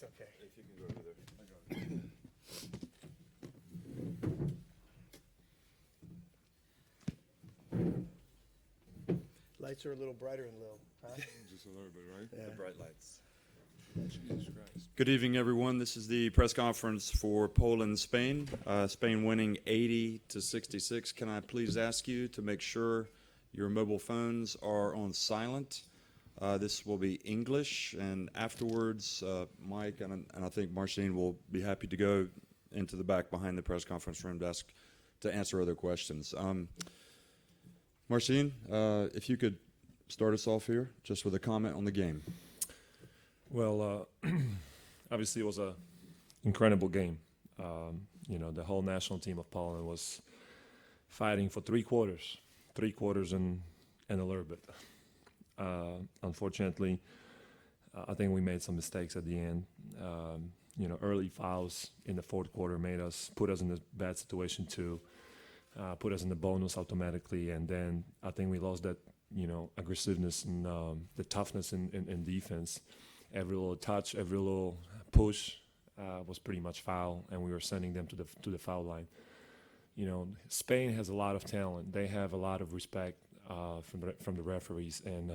That's okay. If you can go over there. Lights are a little brighter in Lil, huh? Just a little bit, right? Yeah. The bright lights. Jesus Christ. Good evening, everyone. This is the press conference for Poland, Spain. Spain winning 80-66. Can I please ask you to make sure your mobile phones are on silent? This will be English, and afterwards, Mike and I think Marcin will be happy to go into the back behind the press conference room desk to answer other questions. Marcin, if you could start us off here, just with a comment on the game. Well, obviously it was an incredible game. The whole national team of Poland was fighting for three quarters and a little bit. Unfortunately, I think we made some mistakes at the end. Early fouls in the fourth quarter put us in a bad situation to put us in the bonus automatically, and then I think we lost that aggressiveness and the toughness in defense. Every little touch, every little push was pretty much foul, and we were sending them to the foul line. Spain has a lot of talent. They have a lot of respect from the referees, and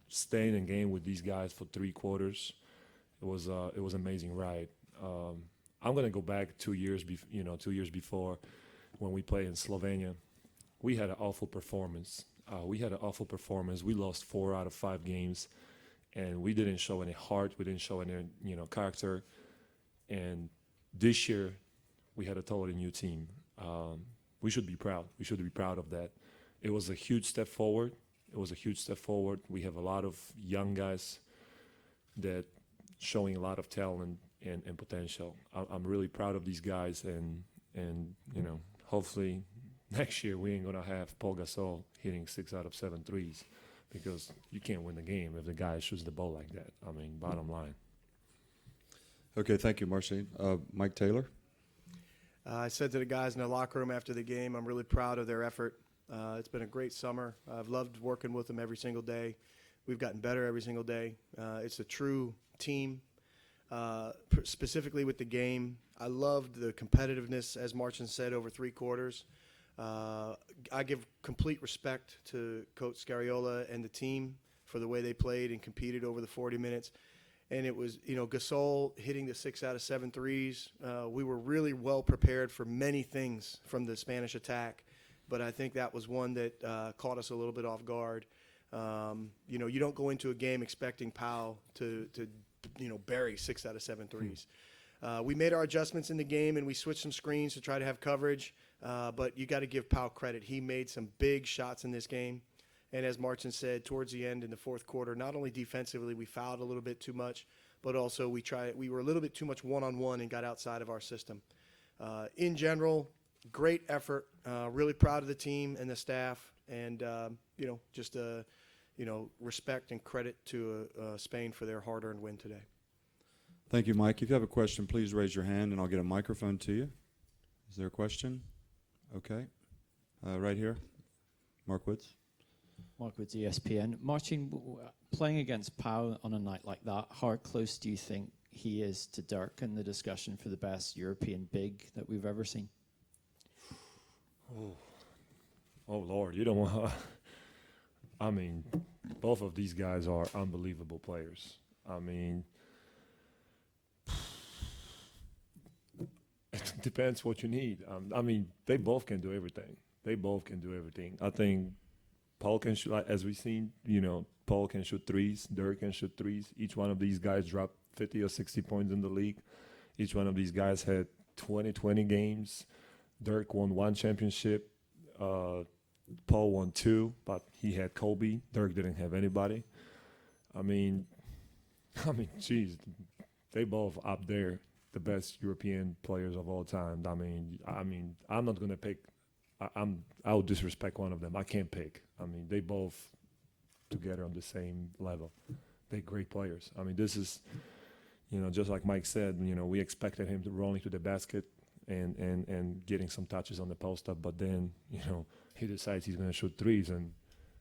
staying in game with these guys for three quarters, it was amazing ride. I'm gonna go back 2 years, 2 years before, when we played in Slovenia. We had an awful performance. We lost 4 out of 5 games. And we didn't show any heart. We didn't show any, character. And this year, we had a totally new team. We should be proud. We should be proud of that. It was a huge step forward. We have a lot of young guys that showing a lot of talent and potential. I'm really proud of these guys. And hopefully next year we ain't gonna have Paul Gasol hitting 6 out of 7 threes. Because you can't win the game if the guy shoots the ball like that. I mean, bottom line. Okay, thank you, Marcin. Mike Taylor. I said to the guys in the locker room after the game, I'm really proud of their effort. It's been a great summer. I've loved working with them every single day. We've gotten better every single day. It's a true team, specifically with the game. I loved the competitiveness, as Marcin said, over 3 quarters. I give complete respect to Coach Scariola and the team for the way they played and competed over the 40 minutes. And it was, Gasol hitting the 6 out of 7 threes. We were really well prepared for many things from the Spanish attack, but I think that was one that caught us a little bit off guard. You don't go into a game expecting Pau to bury 6 out of 7 threes. We made our adjustments in the game, and we switched some screens to try to have coverage. But you got to give Pau credit. He made some big shots in this game. And as Marcin said, towards the end in the fourth quarter, not only defensively we fouled a little bit too much, but also we were a little bit too much one-on-one and got outside of our system. In general, great effort. Really proud of the team and the staff. And, respect and credit to Spain for their hard-earned win today. Thank you, Mike. If you have a question, please raise your hand, and I'll get a microphone to you. Is there a question? Okay. Right here. Mark Woods. Mark Woods, ESPN. Marcin, playing against Pau on a night like that, how close do you think he is to Dirk in the discussion for the best European big that we've ever seen? Oh Lord, you don't want. I mean, both of these guys are unbelievable players. I mean, it depends what you need. They both can do everything. I think Paul can shoot, as we've seen, Paul can shoot threes, Dirk can shoot threes. Each one of these guys dropped 50 or 60 points in the league. Each one of these guys had 20 games. Dirk won 1 championship. Paul won 2, but he had Kobe. Dirk didn't have anybody. I mean, geez, they both up there, the best European players of all time. I mean, I'm not gonna pick. I'll disrespect one of them. I can't pick. I mean, they both together on the same level. They're great players. I mean, this is, just like Mike said, we expected him to rolling to the basket and getting some touches on the post up, but then, he decides he's going to shoot threes, and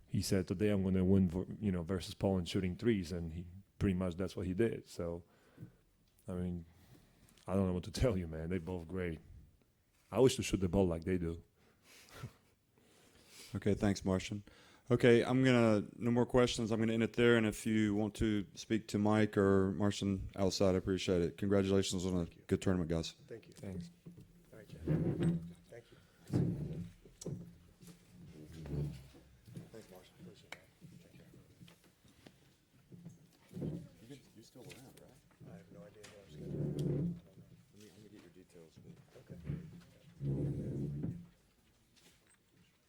he said, today I'm going to win, versus Poland shooting threes, and he pretty much that's what he did. So I mean, I don't know what to tell you, man. They're both great. I wish to shoot the ball like they do. Okay, thanks, Martian. Okay, no more questions. I'm gonna end it there, and if you want to speak to Mike or Martian outside, I appreciate it. Congratulations on a good tournament, guys. Thank you. Thanks. All right, Jeff. Thank you. Thanks, Marshall. Appreciate that. Take care. You're still around, right? I have no idea what I'm scheduled. Let me get your details. Okay.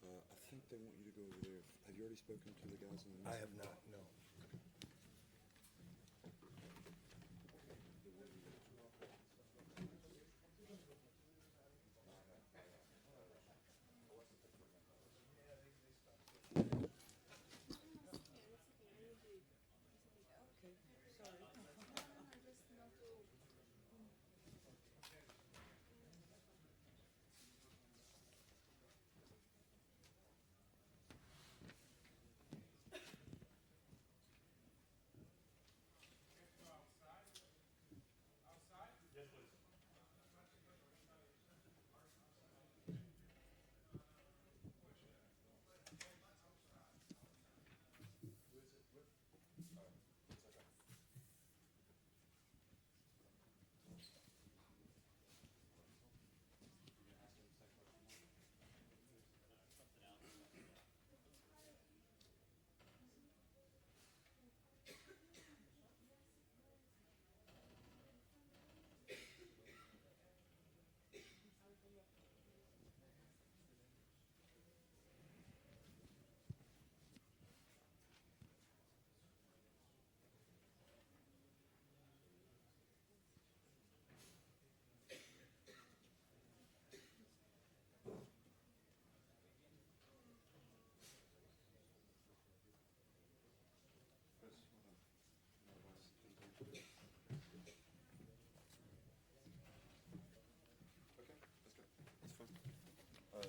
I think they want you to go over there. Have you already spoken to the guys in the I have not, no.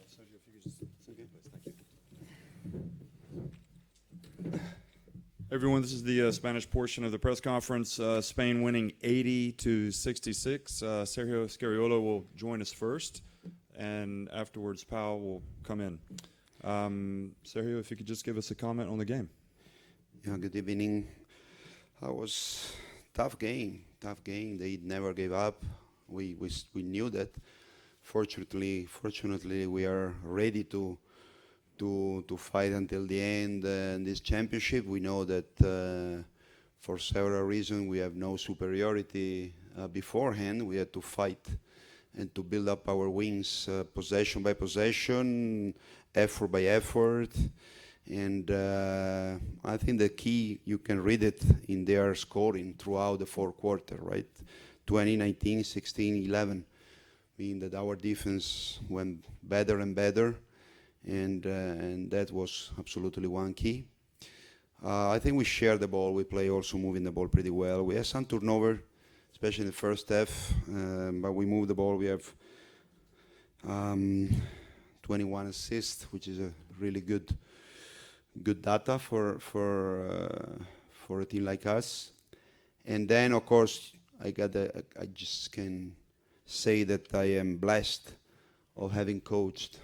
Sergio, if you could just some game, please. Thank you. Everyone, this is the Spanish portion of the press conference. Spain winning 80-66. Sergio Scariolo will join us first, and afterwards Pau will come in. Sergio, if you could just give us a comment on the game. Yeah, good evening. It was tough game. They never gave up. We knew that. Fortunately, we are ready to fight until the end in this championship. We know that for several reasons we have no superiority beforehand. We had to fight and to build up our wings possession by possession, effort by effort. And I think the key, you can read it in their scoring throughout the fourth quarter, right? 20, 19, 16, 11. Meaning that our defense went better and better. And that was absolutely one key. I think we share the ball. We play also moving the ball pretty well. We had some turnover, especially in the first half, but we moved the ball. We have 21 assists, which is a really good data for a team like us. And then, of course, I just can say that I am blessed of having coached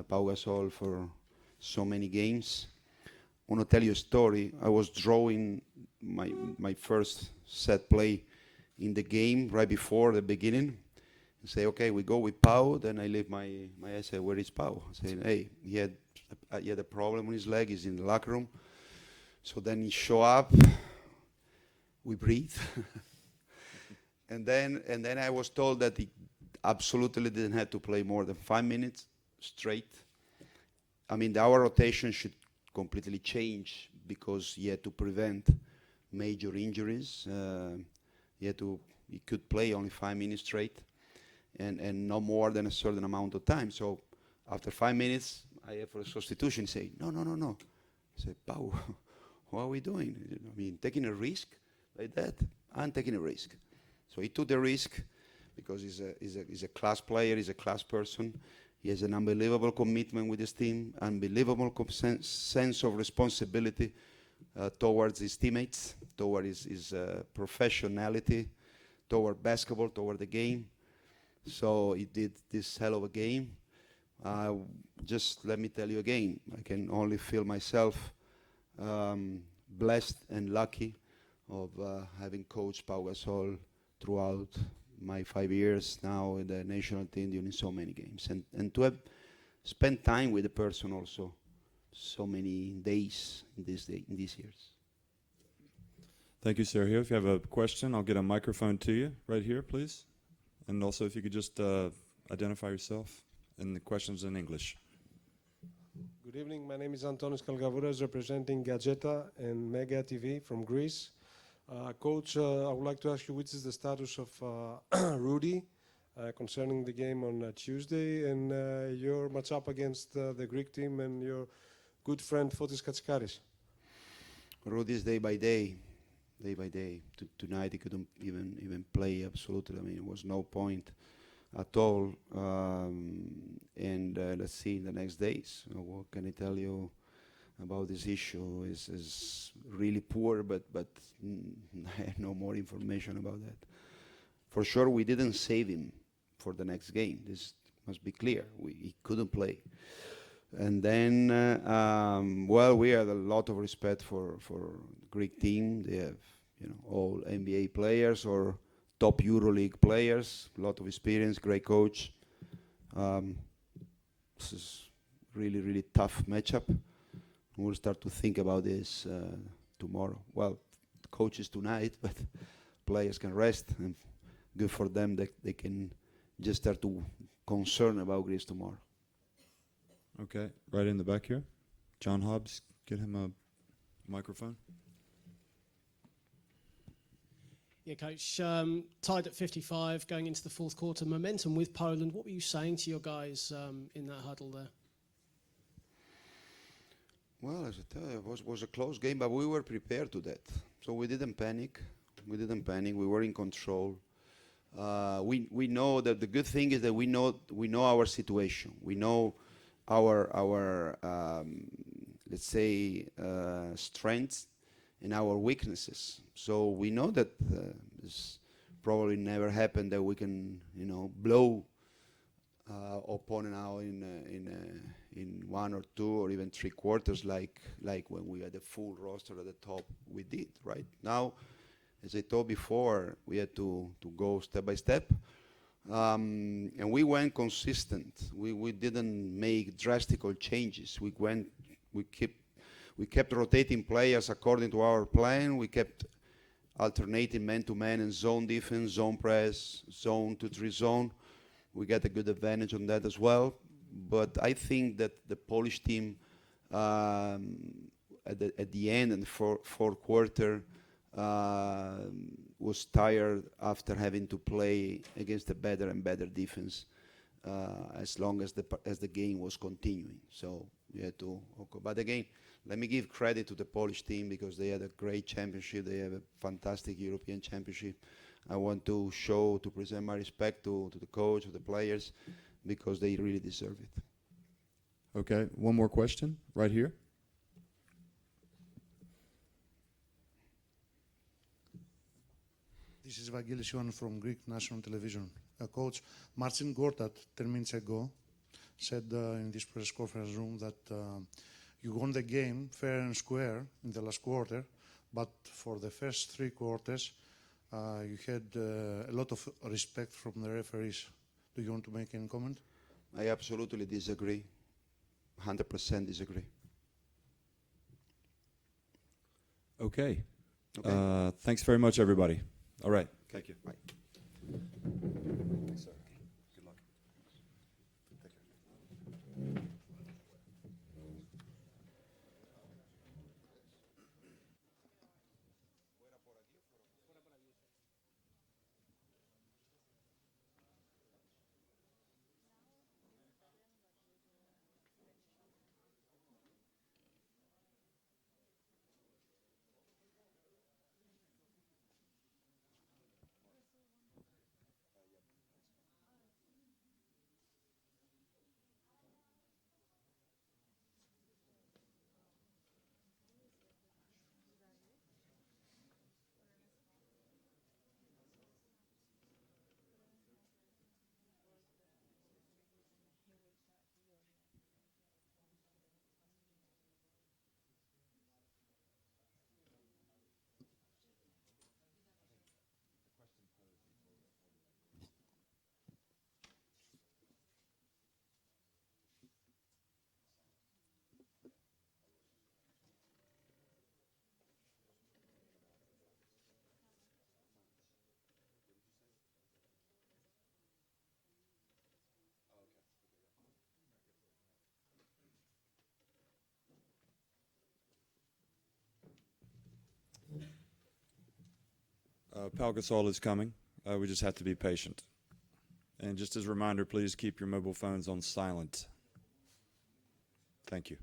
Pau Gasol for so many games. I want to tell you a story. I was drawing my first set play in the game right before the beginning. I say, okay, we go with Pau. Then I leave my essay, where is Pau? I say, hey, he had a problem with his leg. He's in the locker room. So then he show up. We breathe. And then I was told that he absolutely didn't have to play more than 5 minutes straight. I mean, our rotation should completely change because he had to prevent major injuries. He could play only 5 minutes straight and no more than a certain amount of time. So after 5 minutes, I have a substitution. Say, no. I say, Pau, what are we doing? I mean, taking a risk like that? I'm taking a risk. So he took the risk because he's a class player, he's a class person. He has an unbelievable commitment with his team, unbelievable sense of responsibility towards his teammates, towards his professionality, toward basketball, toward the game. So he did this hell of a game. Just let me tell you again, I can only feel myself blessed and lucky of having coached Pau Gasol throughout my 5 years now in the national team during so many games, and to have spent time with the person also so many days in these years. Thank you, Sergio. If you have a question, I'll get a microphone to you right here, please. And also, if you could just identify yourself and the questions in English. Good evening. My name is Antonis Kalgavouras, representing Gazeta and Mega TV from Greece. Coach, I would like to ask you, which is the status of Rudy concerning the game on Tuesday and your matchup against the Greek team and your good friend Fotis Katsikaris? Rudy's day by day. Tonight he couldn't even play, absolutely. I mean, it was no point at all. And let's see in the next days. What can I tell you about this issue? Is really poor, but I have no more information about that. For sure, we didn't save him for the next game. This must be clear. He couldn't play. And then, well, we have a lot of respect for Greek team. They have, all NBA players or top EuroLeague players. A lot of experience, great coach. This is really tough matchup. We'll start to think about this tomorrow. Well, coaches tonight, but players can rest, and good for them that they can just start to concern about Greece tomorrow. Okay, right in the back here. John Hobbs, get him a microphone. Yeah, Coach, tied at 55 going into the fourth quarter, momentum with Poland. What were you saying to your guys in that huddle there? Well, as I tell you, it was a close game, but we were prepared to that. So we didn't panic. We were in control. We know that the good thing is that we know our situation. We know our let's say strengths and our weaknesses. So we know that this probably never happened that we can blow opponent out in 1 or 2 or even 3 quarters like when we had a full roster at the top. We did right now. As I told before, we had to go step by step. And we went consistent. We didn't make drastic changes. We kept rotating players according to our plan. We kept alternating man-to-man and zone defense, zone press, zone to 3 zone. We got a good advantage on that as well. But I think that the Polish team at the end in the fourth quarter was tired after having to play against a better and better defense as long as the game was continuing. So we had to. But again, let me give credit to the Polish team because they had a great championship. They have a fantastic European championship. I want to present my respect to the coach, to the players, because they really deserve it. Okay, one more question right here. This is Vangelis Ioannou from Greek National Television. Coach, Marcin Gortat 10 minutes ago said in this press conference room that you won the game fair and square in the last quarter, but for the first 3 quarters you had a lot of respect from the referees. Do you want to make any comment? I absolutely disagree. 100% disagree. Okay. Thanks very much, everybody. All right. Thank you. Bye. Thanks, sir. Good luck. Take care. Pau Gasol is coming. We just have to be patient. And just as a reminder, please keep your mobile phones on silent. Thank you.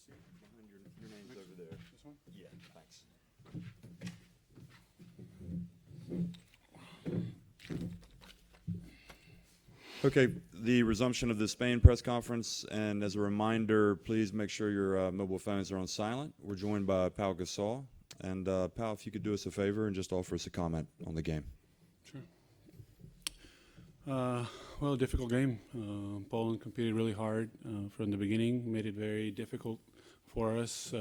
Behind your name's over there. This one? Yeah, thanks. Okay, the resumption of the Spain press conference, and as a reminder, please make sure your mobile phones are on silent. We're joined by Pau Gasol, and Pau, if you could do us a favor and just offer us a comment on the game. Sure. Well, a difficult game. Poland competed really hard from the beginning, made it very difficult for us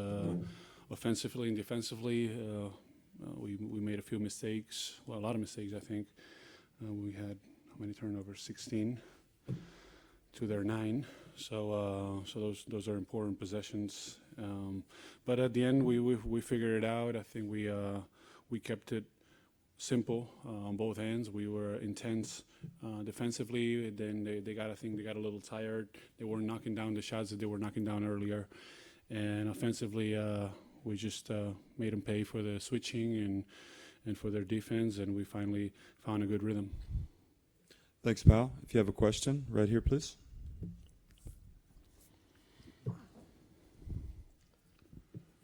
offensively and defensively. We made a few mistakes, well, a lot of mistakes, I think. We had, how many turnovers? 16 to their 9. So those are important possessions, But at the end, we figured it out. I think we kept it simple on both ends. We were intense defensively. Then they got a little tired. They weren't knocking down the shots that they were knocking down earlier. And offensively, we just made them pay for the switching and for their defense. And we finally found a good rhythm. Thanks, pal. If you have a question, right here, please.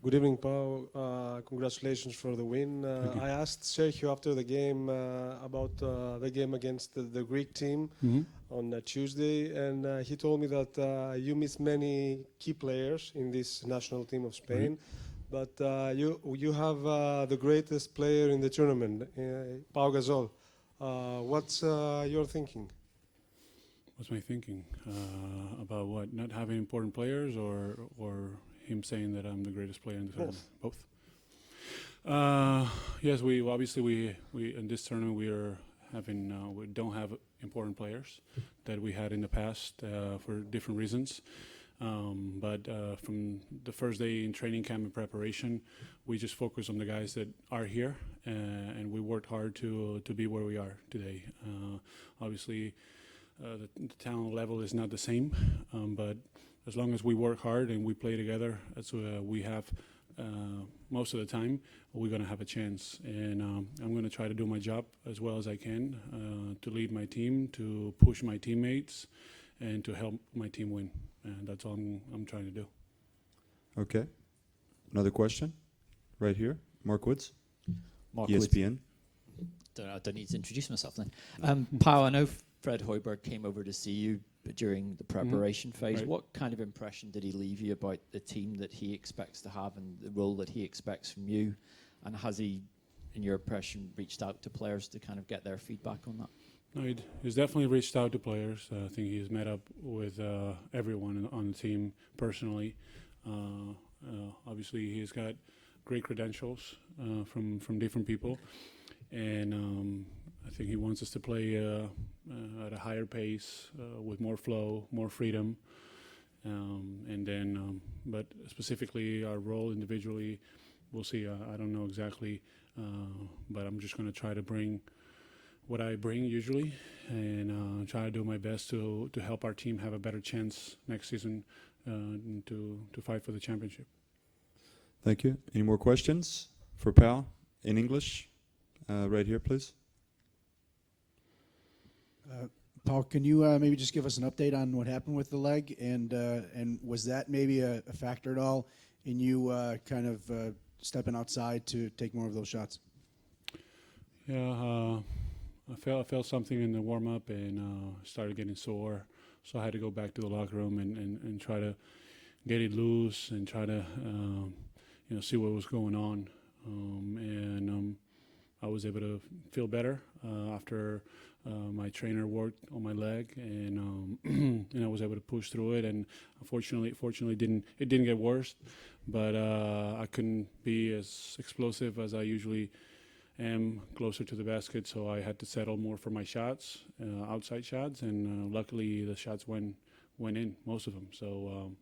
Good evening, Pau. Congratulations for the win. I asked Sergio after the game about the game against the Greek team on Tuesday, and he told me that you miss many key players in this national team of Spain, but you have the greatest player in the tournament, Pau Gasol. What's your thinking? What's my thinking about what? Not having important players, or him saying that I'm the greatest player in the tournament? Both. Yes, we in this tournament we don't have important players that we had in the past for different reasons. But from the first day in training camp and preparation, we just focused on the guys that are here, and we worked hard to be where we are today. Obviously, the talent level is not the same, but as long as we work hard and we play together, as we have most of the time, we're going to have a chance. And I'm going to try to do my job as well as I can to lead my team, to push my teammates, and to help my team win. And that's all I'm trying to do. Okay. Another question? Right here. Mark Woods, Mark ESPN. I don't need to introduce myself then. Pau, I know Fred Hoiberg came over to see you during the preparation phase. Right. What kind of impression did he leave you about the team that he expects to have and the role that he expects from you? And has he, in your impression, reached out to players to kind of get their feedback on that? No, he's definitely reached out to players. I think he's met up with everyone on the team personally. Obviously, he's got great credentials from different people, and I think he wants us to play at a higher pace with more flow, more freedom, and then. But specifically, our role individually, we'll see. I don't know exactly, but I'm just going to try to bring what I bring usually, and try to do my best to help our team have a better chance next season to fight for the championship. Thank you. Any more questions for Pal in English? Right here, please. Paul, can you maybe just give us an update on what happened with the leg, and was that maybe a factor at all in you kind of stepping outside to take more of those shots? Yeah, I felt something in the warm up and started getting sore, so I had to go back to the locker room and try to get it loose and try to see what was going on, and I was able to feel better after my trainer worked on my leg, and and I was able to push through it. And fortunately, it didn't get worse, but I couldn't be as explosive as I usually am closer to the basket, so I had to settle more for my shots, outside shots, and luckily the shots went in, most of them. So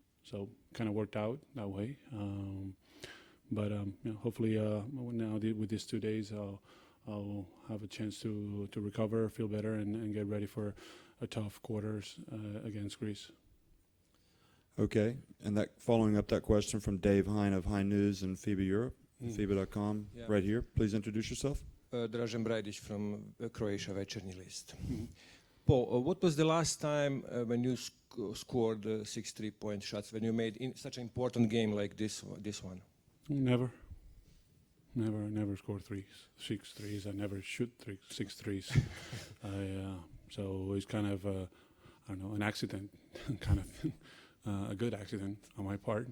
kind of worked out that way. But hopefully now with these 2 days, I'll have a chance to recover, feel better, and get ready for a tough quarters against Greece. Okay, and that following up that question from Dave Hine of Hine News and FIBA Europe, FIBA.com, Yeah. right here. Please introduce yourself. Dražen Brajdić from Croatia Večernji List. Paul, what was the last time when you scored 6 3-point shots, when you made in such an important game like this one? Never score 6 threes. I never shoot 6 threes. So it's kind of an accident, kind of a good accident on my part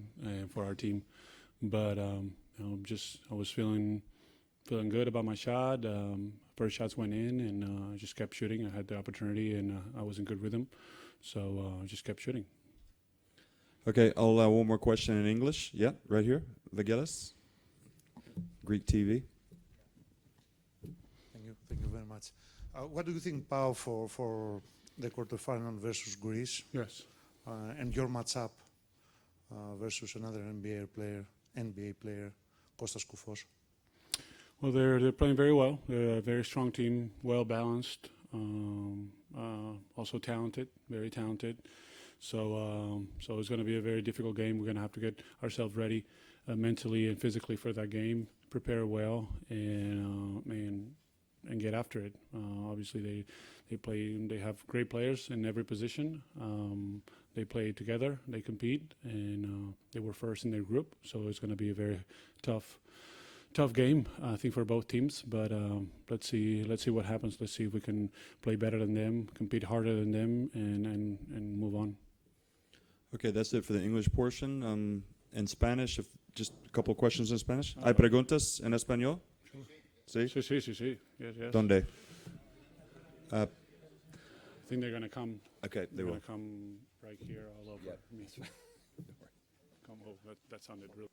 for our team. But I was feeling good about my shot. First shots went in, and I just kept shooting. I had the opportunity, and I was in good rhythm, so I just kept shooting. Okay, I'll allow one more question in English. Yeah, right here. Vagelis, Greek TV. Thank you very much. What do you think, Pau, for the quarterfinal versus Greece? Yes. And your matchup versus another NBA player, Kostas Koufos? Well, they're playing very well. They're a very strong team, well balanced, also talented, very talented. So it's going to be a very difficult game. We're going to have to get ourselves ready mentally and physically for that game, prepare well, and get after it. Obviously, they have great players in every position. They play together, they compete, and they were first in their group. So it's going to be a very tough game, I think, for both teams. But let's see what happens. Let's see if we can play better than them, compete harder than them, and move on. Okay, that's it for the English portion. In Spanish, just a couple of questions in Spanish. ¿Hay preguntas en español? Sí. Sí. Yes. ¿Dónde? I think they're going to come. Okay, they They're will. going to come right here all over me. Come over. That sounded real.